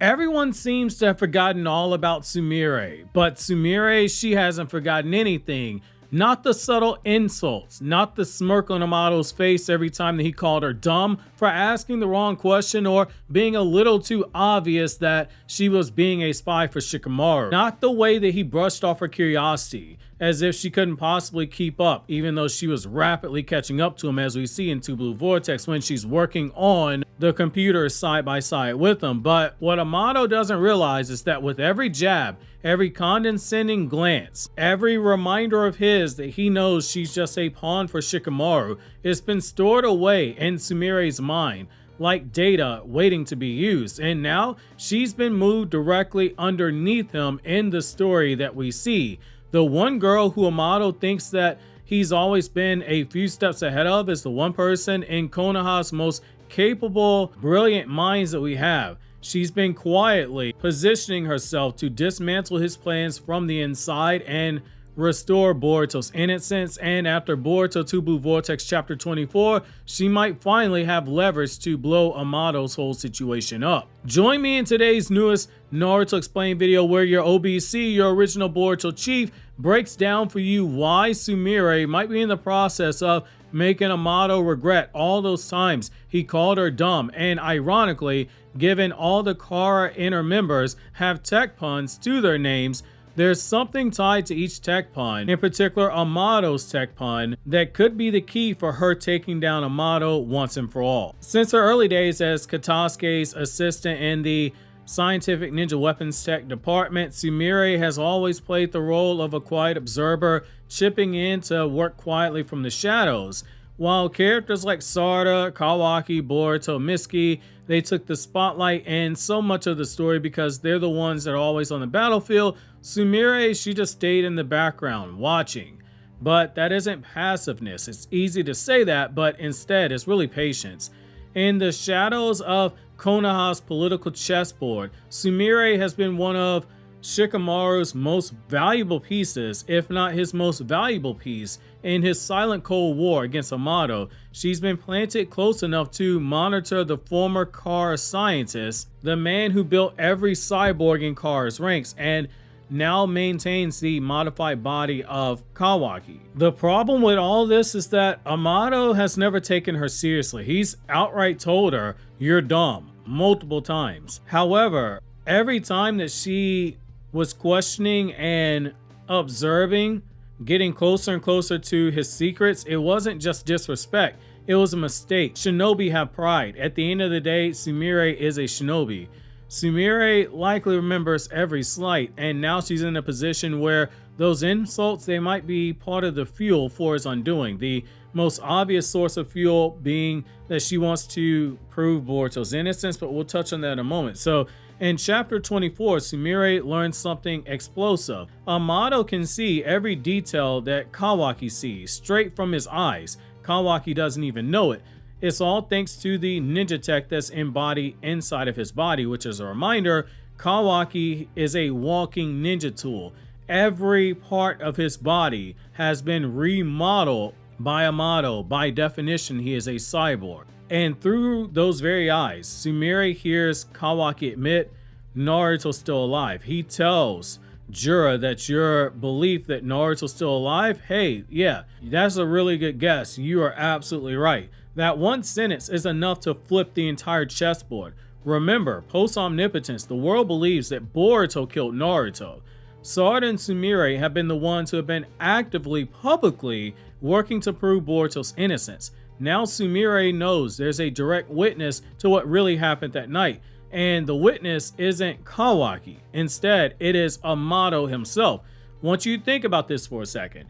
Everyone seems to have forgotten all about Sumire, but Sumire, she hasn't forgotten anything. Not the subtle insults, not the smirk on Amado's face every time that he called her dumb for asking the wrong question or being a little too obvious that she was being a spy for Shikamaru. Not the way that he brushed off her curiosity, as if she couldn't possibly keep up, even though she was rapidly catching up to him, as we see in Two Blue Vortex when she's working on the computer side by side with him. But what Amado doesn't realize is that with every jab, every condescending glance, every reminder of his that he knows she's just a pawn for Shikamaru, it's been stored away in Sumire's mind like data waiting to be used, and now she's been moved directly underneath him in the story that we see. The one girl who Amado thinks that he's always been a few steps ahead of is the one person in Konoha's most capable, brilliant minds that we have. She's been quietly positioning herself to dismantle his plans from the inside and restore Boruto's innocence, and after Boruto 2 Blue Vortex chapter 24, she might finally have leverage to blow Amado's whole situation up. Join me in today's newest Naruto Explained video where your OBC, your original Boruto chief, breaks down for you why Sumire might be in the process of making Amato regret all those times he called her dumb, and ironically, given all the Kara inner members have tech puns to their names, there's something tied to each tech pun, in particular Amado's tech pun, that could be the key for her taking down Amato once and for all. Since her early days as Katasuke's assistant in the Scientific Ninja Weapons Tech Department, Sumire has always played the role of a quiet observer, chipping in to work quietly from the shadows. While characters like Sarda, Kawaki, Boruto, Mitsuki, they took the spotlight in so much of the story because they're the ones that are always on the battlefield, Sumire, she just stayed in the background watching. But that isn't passiveness. It's easy to say that, but instead it's really patience. In the shadows of Konoha's political chessboard, Sumire has been one of Shikamaru's most valuable pieces, if not his most valuable piece, in his silent Cold War against Amato. She's been planted close enough to monitor the former Kara scientist, the man who built every cyborg in Kara's ranks, and now maintains the modified body of Kawaki. The problem with all this is that Amato has never taken her seriously. He's outright told her, "You're dumb," multiple times. However, every time that she was questioning and observing, getting closer and closer to his secrets, it wasn't just disrespect, it was a mistake. Shinobi have pride. At the end of the day, Sumire is a shinobi. Sumire likely remembers every slight, and now she's in a position where those insults, they might be part of the fuel for his undoing. The most obvious source of fuel being that she wants to prove Boruto's innocence, but we'll touch on that in a moment. So in chapter 24, Sumire learns something explosive. Amado can see every detail that Kawaki sees straight from his eyes. Kawaki doesn't even know it. It's all thanks to the ninja tech that's embodied inside of his body, which is a reminder, Kawaki is a walking ninja tool. Every part of his body has been remodeled by Amato. By definition, he is a cyborg. And through those very eyes, Sumire hears Kawaki admit Naruto's still alive. He tells Jura that your belief that Naruto's still alive, hey, yeah, that's a really good guess. You are absolutely right. That one sentence is enough to flip the entire chessboard. Remember, post-omnipotence, the world believes that Boruto killed Naruto. Sarda and Sumire have been the ones who have been actively, publicly working to prove Boruto's innocence. Now Sumire knows there's a direct witness to what really happened that night, and the witness isn't Kawaki. Instead, it is Amato himself. Want you to think about this for a second.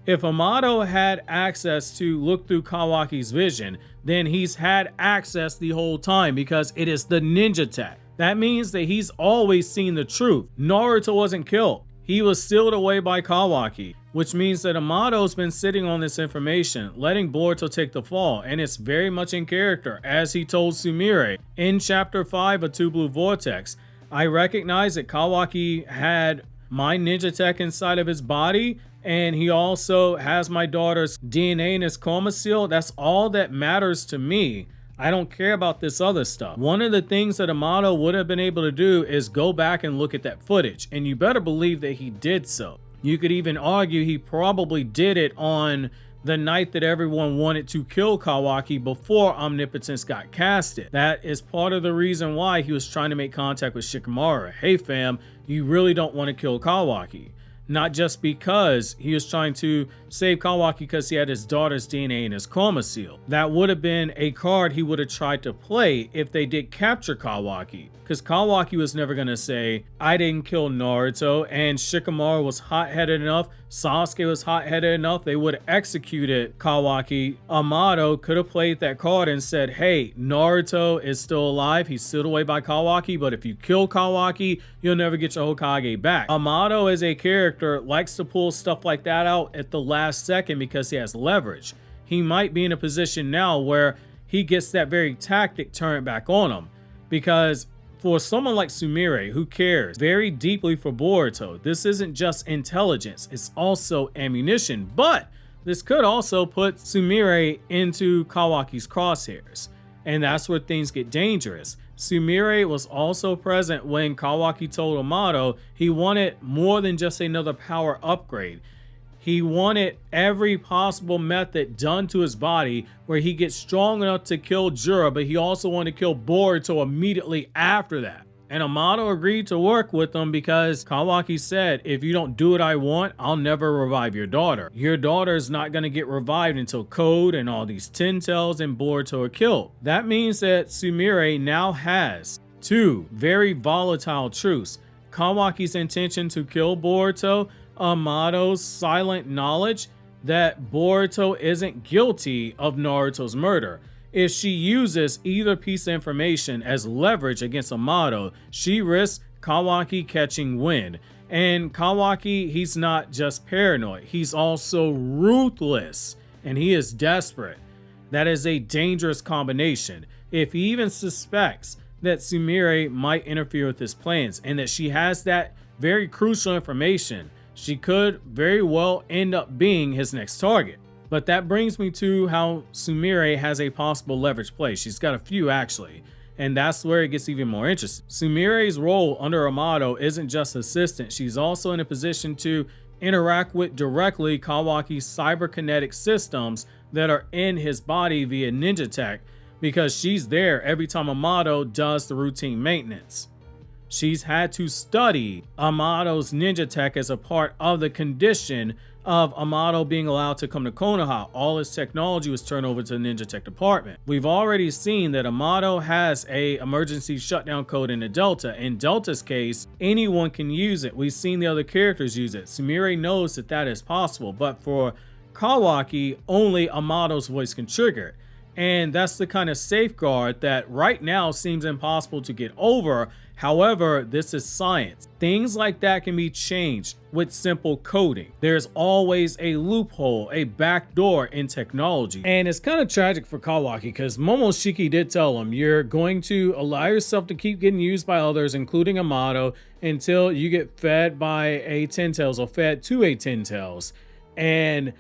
If Amato had access to look through Kawaki's vision, then he's had access the whole time because it is the ninja tech. That means that he's always seen the truth. Naruto wasn't killed. He was sealed away by Kawaki, which means that Amato's been sitting on this information, letting Boruto take the fall, and it's very much in character, as he told Sumire in chapter 5 of 2 Blue Vortex. I recognize that Kawaki had my ninja tech inside of his body, and he also has my daughter's DNA in his coma seal. That's all that matters to me. I don't care about this other stuff. One of the things that Amato would have been able to do is go back and look at that footage, and you better believe that he did so. You could even argue he probably did it on the night that everyone wanted to kill Kawaki before Omnipotence got casted. That is part of the reason why he was trying to make contact with Shikamaru. Hey fam, you really don't want to kill Kawaki. Not just because he was trying to save Kawaki because he had his daughter's DNA in his chroma seal. That would have been a card he would have tried to play if they did capture Kawaki. Because Kawaki was never going to say, I didn't kill Naruto, and Shikamaru was hot-headed enough, Sasuke was hot-headed enough, they would have executed Kawaki. Amado could have played that card and said, hey, Naruto is still alive, he's sealed away by Kawaki, but if you kill Kawaki, you'll never get your Hokage back. Amado as a character likes to pull stuff like that out at the last second because he has leverage. He might be in a position now where he gets that very tactic turned back on him, because for someone like Sumire, who cares very deeply for Boruto, this isn't just intelligence, it's also ammunition. But this could also put Sumire into Kawaki's crosshairs, and that's where things get dangerous. Sumire was also present when Kawaki told Amato he wanted more than just another power upgrade. He wanted every possible method done to his body where he gets strong enough to kill Jura, but he also wanted to kill Boruto immediately after that. And Amato agreed to work with him because Kawaki said, if you don't do what I want, I'll never revive your daughter. Your daughter's not going to get revived until Code and all these Ten Tails and Boruto are killed. That means that Sumire now has two very volatile truths: Kawaki's intention to kill Boruto, Amato's silent knowledge that Boruto isn't guilty of Naruto's murder. If she uses either piece of information as leverage against Amato, she risks Kawaki catching wind. And Kawaki, he's not just paranoid, he's also ruthless, and he is desperate. That is a dangerous combination. If he even suspects that Sumire might interfere with his plans and that she has that very crucial information, she could very well end up being his next target. But that brings me to how Sumire has a possible leverage play. She's got a few actually, and that's where it gets even more interesting. Sumire's role under Amato isn't just assistant, she's also in a position to interact with directly Kawaki's cyberkinetic systems that are in his body via ninja tech, because she's there every time Amato does the routine maintenance. She's had to study Amato's ninja tech as a part of the condition of Amato being allowed to come to Konoha. All his technology was turned over to the ninja tech department. We've already seen that Amato has a emergency shutdown code in the Delta. In Delta's case, anyone can use it. We've seen the other characters use it. Sumire knows that that is possible, but for Kawaki, only Amato's voice can trigger it. And that's the kind of safeguard that right now seems impossible to get over. However, this is science. Things like that can be changed with simple coding. There's always a loophole, a backdoor in technology. And it's kind of tragic for Kawaki because Momoshiki did tell him, you're going to allow yourself to keep getting used by others, including Amato, until you get fed by a Ten Tails or fed to a Ten Tails. And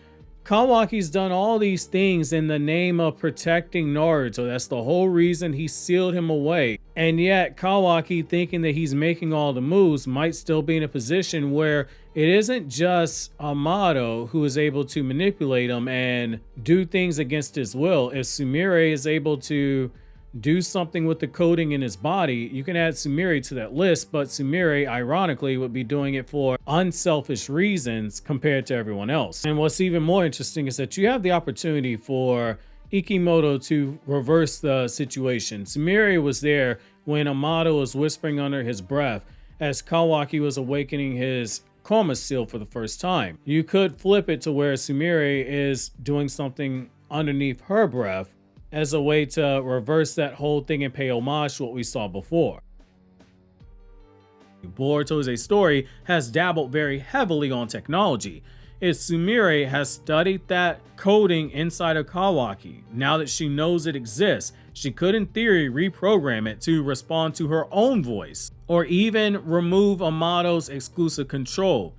Kawaki's done all these things in the name of protecting Naruto. That's the whole reason he sealed him away. And yet Kawaki, thinking that he's making all the moves, might still be in a position where it isn't just Amato who is able to manipulate him and do things against his will. If Sumire is able to do something with the coding in his body, you can add Sumire to that list, but Sumire ironically would be doing it for unselfish reasons compared to everyone else. And what's even more interesting is that you have the opportunity for Ikimoto to reverse the situation. Sumire was there when Amado was whispering under his breath as Kawaki was awakening his chroma seal for the first time. You could flip it to where Sumire is doing something underneath her breath as a way to reverse that whole thing and pay homage to what we saw before. Boruto's story has dabbled very heavily on technology. If Sumire has studied that coding inside of Kawaki, now that she knows it exists, she could in theory reprogram it to respond to her own voice, or even remove Amato's exclusive control.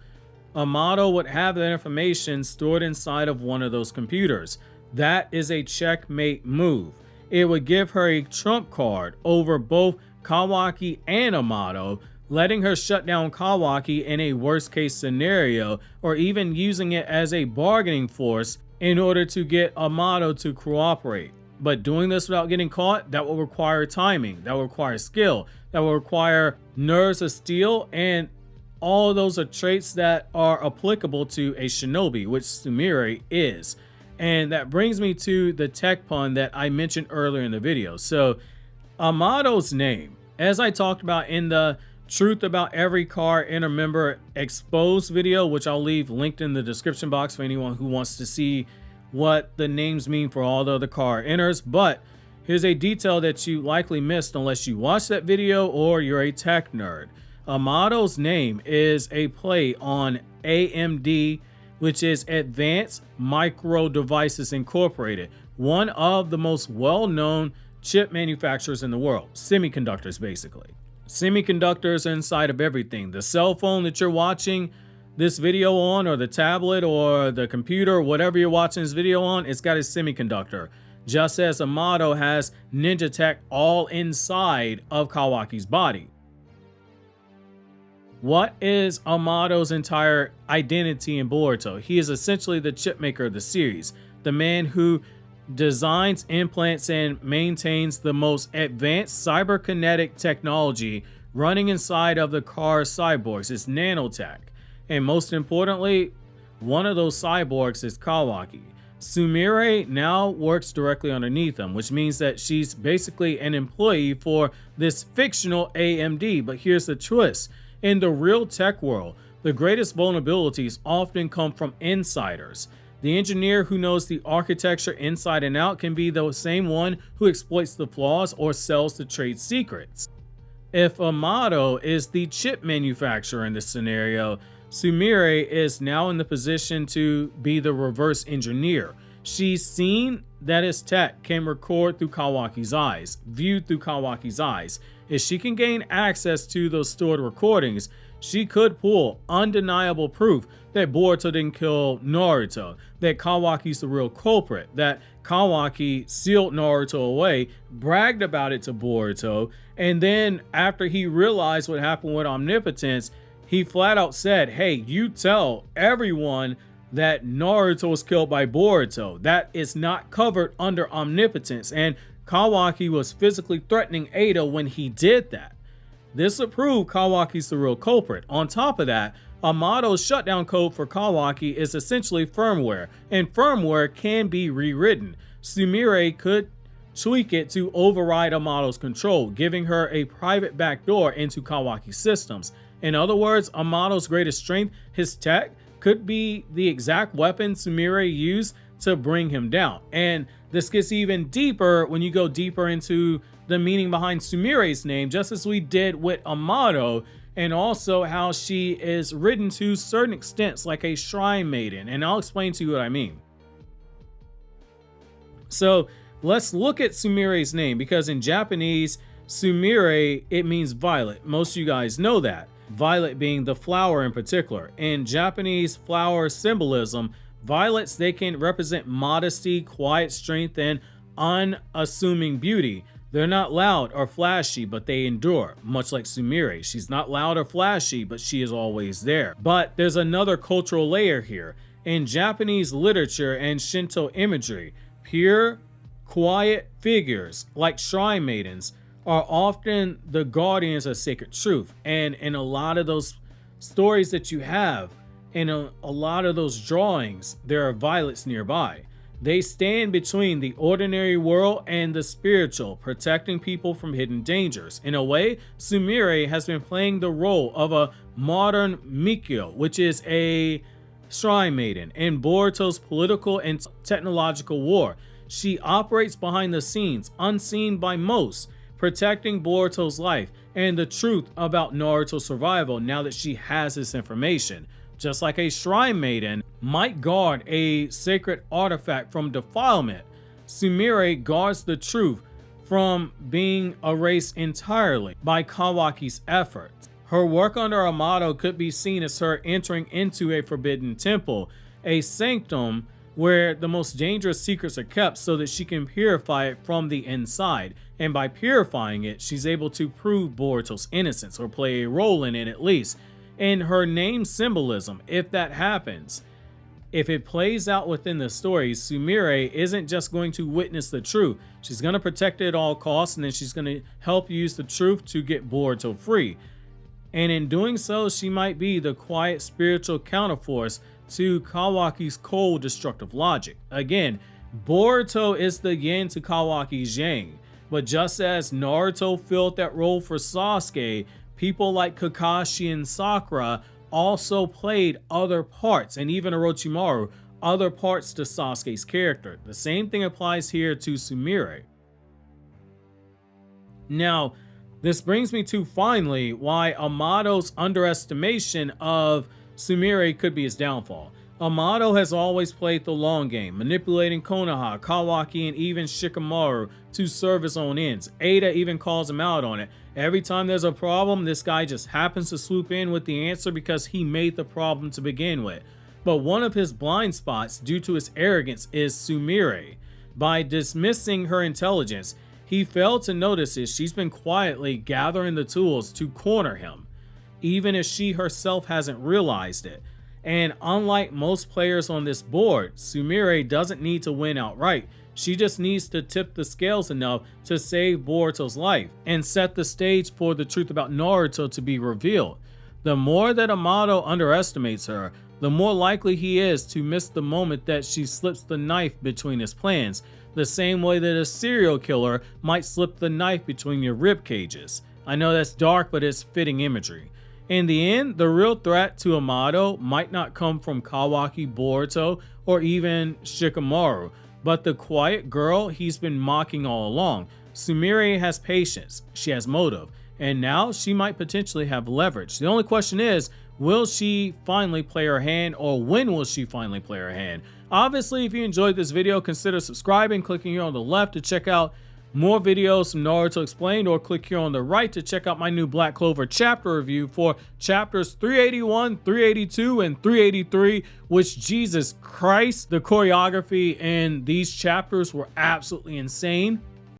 Amato would have that information stored inside of one of those computers. That is a checkmate move. it would give her a trump card over both Kawaki and Amado, letting her shut down Kawaki in a worst case scenario, or even using it as a bargaining force in order to get Amado to cooperate. But doing this without getting caught, that will require timing, that will require skill, that will require nerves of steel, and all of those are traits that are applicable to a shinobi, which Sumire is. And that brings me to the tech pun that I mentioned earlier in the video. So Amado's name, as I talked about in the Truth About Every Car Inner Member Exposed video, which I'll leave linked in the description box for anyone who wants to see what the names mean for all the other car inners. But here's a detail that you likely missed unless you watched that video or you're a tech nerd. Amado's name is a play on AMD, which is Advanced Micro Devices Incorporated, one of the most well-known chip manufacturers in the world. Semiconductors, basically. Semiconductors are inside of everything. The cell phone that you're watching this video on, or the tablet, or the computer, whatever you're watching this video on, it's got a semiconductor. Just as Amado has ninja tech all inside of Kawaki's body. What is Amado's entire identity in Boruto? He is essentially the chip maker of the series, the man who designs, implants, and maintains the most advanced cyberkinetic technology running inside of the car cyborgs. It's nanotech. And most importantly, one of those cyborgs is Kawaki. Sumire now works directly underneath him, which means that she's basically an employee for this fictional AMD. But here's the twist. In the real tech world, the greatest vulnerabilities often come from insiders. The engineer who knows the architecture inside and out can be the same one who exploits the flaws or sells the trade secrets. If Amado is the chip manufacturer in this scenario, Sumire is now in the position to be the reverse engineer. She's seen that his tech can record through Kawaki's eyes, viewed through Kawaki's eyes. If she can gain access to those stored recordings, she could pull undeniable proof that Boruto didn't kill Naruto, that Kawaki's the real culprit, that Kawaki sealed Naruto away, bragged about it to Boruto, and then after he realized what happened with Omnipotence, he flat out said, hey, you tell everyone that Naruto was killed by Boruto. That is not covered under Omnipotence, and Kawaki was physically threatening Ada when he did that. This would prove Kawaki's the real culprit. On top of that, Amado's shutdown code for Kawaki is essentially firmware, and firmware can be rewritten. Sumire could tweak it to override Amado's control, giving her a private backdoor into Kawaki's systems. In other words, Amado's greatest strength, his tech, could be the exact weapon Sumire used to bring him down. And this gets even deeper when you go deeper into the meaning behind Sumire's name, just as we did with Amado, and also how she is written to certain extents like a shrine maiden. And I'll explain to you what I mean. So let's look at Sumire's name, because in Japanese, Sumire, it means violet. Most of you guys know that. Violet being the flower in particular. In Japanese flower symbolism, violets, they can represent modesty, quiet strength, and unassuming beauty. They're not loud or flashy, but they endure, much like Sumire. She's not loud or flashy, but she is always there. But there's another cultural layer here. In Japanese literature and Shinto imagery, pure, quiet figures like shrine maidens are often the guardians of sacred truth. And in a lot of those stories that you have, in a lot of those drawings, there are violets nearby. They stand between the ordinary world and the spiritual, protecting people from hidden dangers. In a way, Sumire has been playing the role of a modern Mikyo, which is a shrine maiden, in Boruto's political and technological war. She operates behind the scenes, unseen by most, protecting Boruto's life and the truth about Naruto's survival now that she has this information. Just like a shrine maiden might guard a sacred artifact from defilement, Sumire guards the truth from being erased entirely by Kawaki's efforts. Her work under Amado could be seen as her entering into a forbidden temple, a sanctum where the most dangerous secrets are kept so that she can purify it from the inside. And by purifying it, she's able to prove Boruto's innocence, or play a role in it at least. And her name Symbolism, if that happens, if it plays out within the story, Sumire isn't just going to witness the truth. She's going to protect it at all costs, and then she's going to help use the truth to get Boruto free. And in doing so, she might be the quiet spiritual counterforce to Kawaki's cold destructive logic. Again, Boruto is the yin to Kawaki's yang. But just as Naruto filled that role for Sasuke, people like Kakashi and Sakura also played other parts, and even Orochimaru, other parts to Sasuke's character. The same thing applies here to Sumire. Now, this brings me to finally why Amado's underestimation of Sumire could be his downfall. Amado has always played the long game, manipulating Konoha, Kawaki, and even Shikamaru to serve his own ends. Ada even calls him out on it. Every time there's a problem, this guy just happens to swoop in with the answer because he made the problem to begin with. But one of his blind spots due to his arrogance is Sumire. By dismissing her intelligence, he failed to notice that she's been quietly gathering the tools to corner him, even if she herself hasn't realized it. And unlike most players on this board, Sumire doesn't need to win outright. She just needs to tip the scales enough to save Boruto's life and set the stage for the truth about Naruto to be revealed. The more that Amado underestimates her, the more likely he is to miss the moment that she slips the knife between his plans, the same way that a serial killer might slip the knife between your rib cages. I know that's dark, but it's fitting imagery. In the end, the real threat to Amado might not come from Kawaki, Boruto, or even Shikamaru, but the quiet girl he's been mocking all along. Sumire has patience, she has motive, and now she might potentially have leverage. The only question is, will she finally play her hand, or when will she finally play her hand? Obviously, if you enjoyed this video, consider subscribing, clicking here on the left to check out more videos from Naruto Explained, or click here on the right to check out my new Black Clover chapter review for chapters 381, 382, and 383, which, Jesus Christ, the choreography in these chapters were absolutely insane.